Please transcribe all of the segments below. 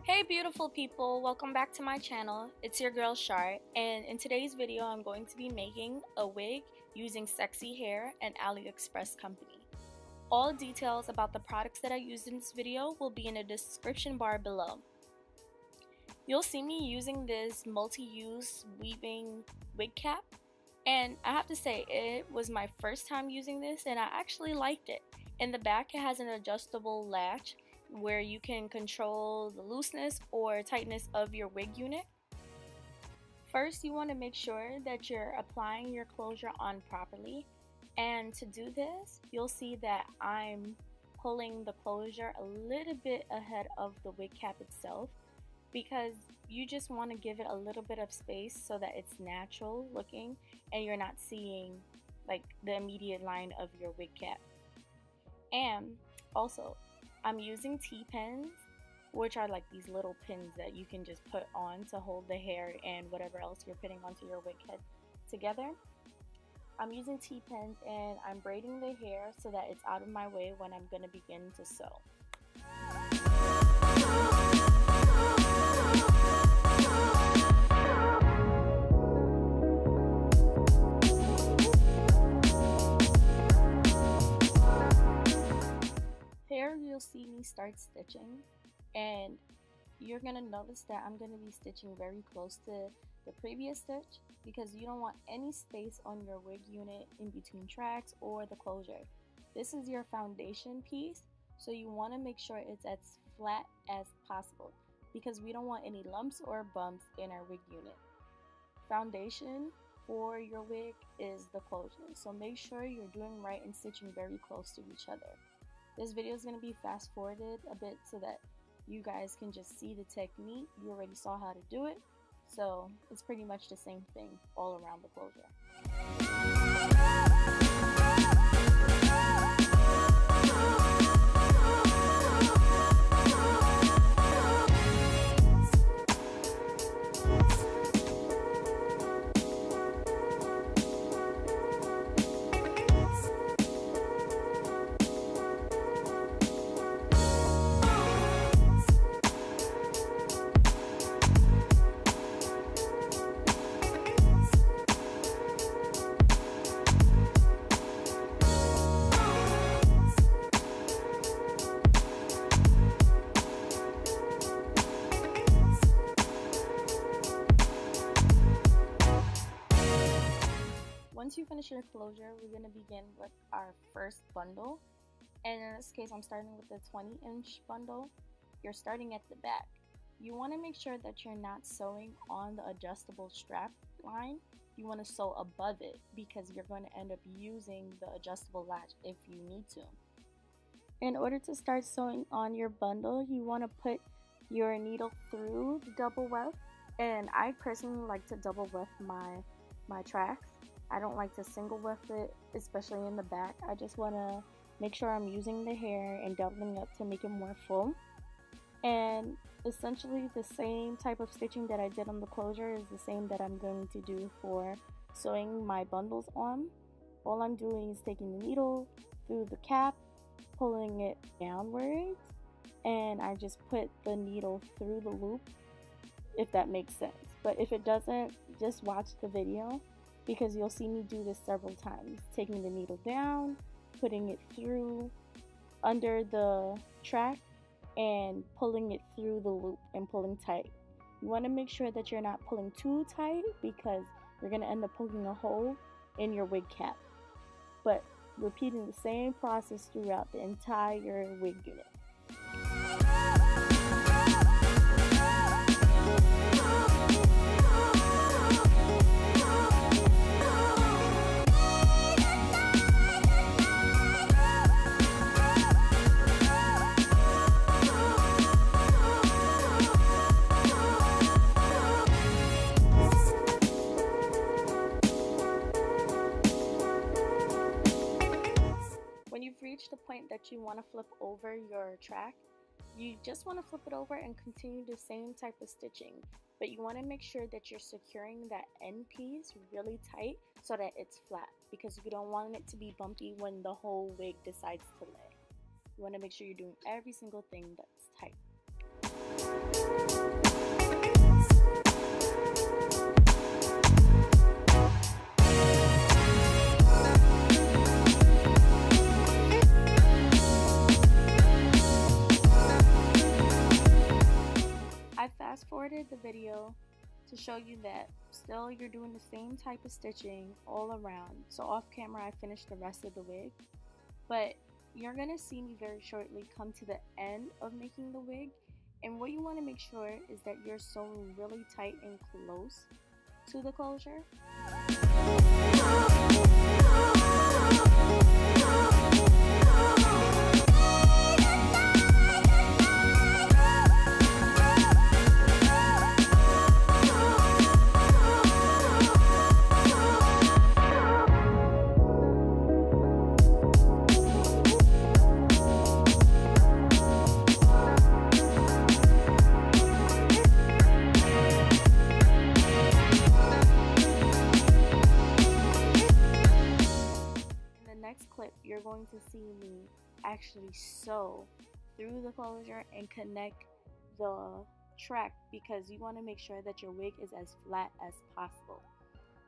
Hey beautiful people, welcome back to my channel. It's your girl Shar, and in today's video I'm going to be making a wig using Cexxy Hair and AliExpress company. All details about the products that I used in this video will be in the description bar below. You'll see me using this multi-use weaving wig cap, and I have to say it was my first time using this and I actually liked it. In the back it has an adjustable latch where you can control the looseness or tightness of your wig unit. First, you want to make sure that you're applying your closure on properly, and to do this you'll see that I'm pulling the closure a little bit ahead of the wig cap itself, because you just want to give it a little bit of space so that it's natural looking and you're not seeing like the immediate line of your wig cap. And also, I'm using T-pins, which are like these little pins that you can just put on to hold the hair and whatever else you're putting onto your wig head together. I'm using T-pins and I'm braiding the hair so that it's out of my way when I'm going to begin to sew. Here you'll see me start stitching, and you're going to notice that I'm going to be stitching very close to the previous stitch because you don't want any space on your wig unit in between tracks or the closure. This is your foundation piece, so you want to make sure it's as flat as possible because we don't want any lumps or bumps in our wig unit. Foundation for your wig is the closure, so make sure you're doing right and stitching very close to each other. This video is going to be fast forwarded a bit so that you guys can just see the technique. You already saw how to do it, so it's pretty much the same thing all around the closure. Once you finish your closure, we're going to begin with our first bundle, and in this case I'm starting with the 20-inch bundle. You're starting at the back. You want to make sure that you're not sewing on the adjustable strap line. You want to sew above it because you're going to end up using the adjustable latch if you need to. In order to start sewing on your bundle, you want to put your needle through the double weft, and I personally like to double weft my tracks. I don't like to single weft it, especially in the back. I just want to make sure I'm using the hair and doubling up to make it more full. And essentially the same type of stitching that I did on the closure is the same that I'm going to do for sewing my bundles on. All I'm doing is taking the needle through the cap, pulling it downwards, and I just put the needle through the loop, if that makes sense. But if it doesn't, just watch the video, because you'll see me do this several times, taking the needle down, putting it through under the track, and pulling it through the loop and pulling tight. You want to make sure that you're not pulling too tight because you're going to end up poking a hole in your wig cap. But repeating the same process throughout the entire wig unit. When you've reached the point that you want to flip over your track, you just want to flip it over and continue the same type of stitching, but you want to make sure that you're securing that end piece really tight so that it's flat, because you don't want it to be bumpy when the whole wig decides to lay. You want to make sure you're doing every single thing that's tight. fast forwarded the video to show you that still you're doing the same type of stitching all around. So off camera I finished the rest of the wig, but you're gonna see me very shortly come to the end of making the wig, and what you want to make sure is that you're sewing really tight and close to the closure. Next clip, you're going to see me actually sew through the closure and connect the track, because you want to make sure that your wig is as flat as possible.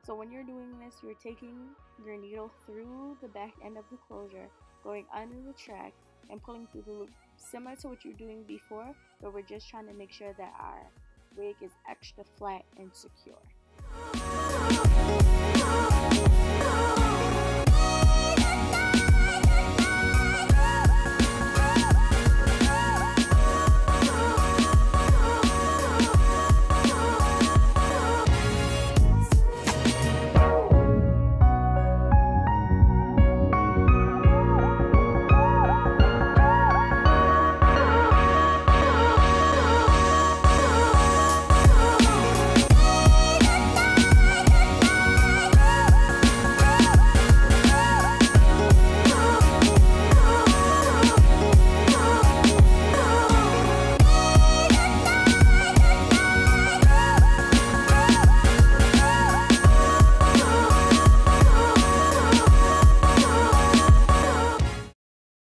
So when you're doing this, you're taking your needle through the back end of the closure, going under the track and pulling through the loop, similar to what you're doing before, but we're just trying to make sure that our wig is extra flat and secure.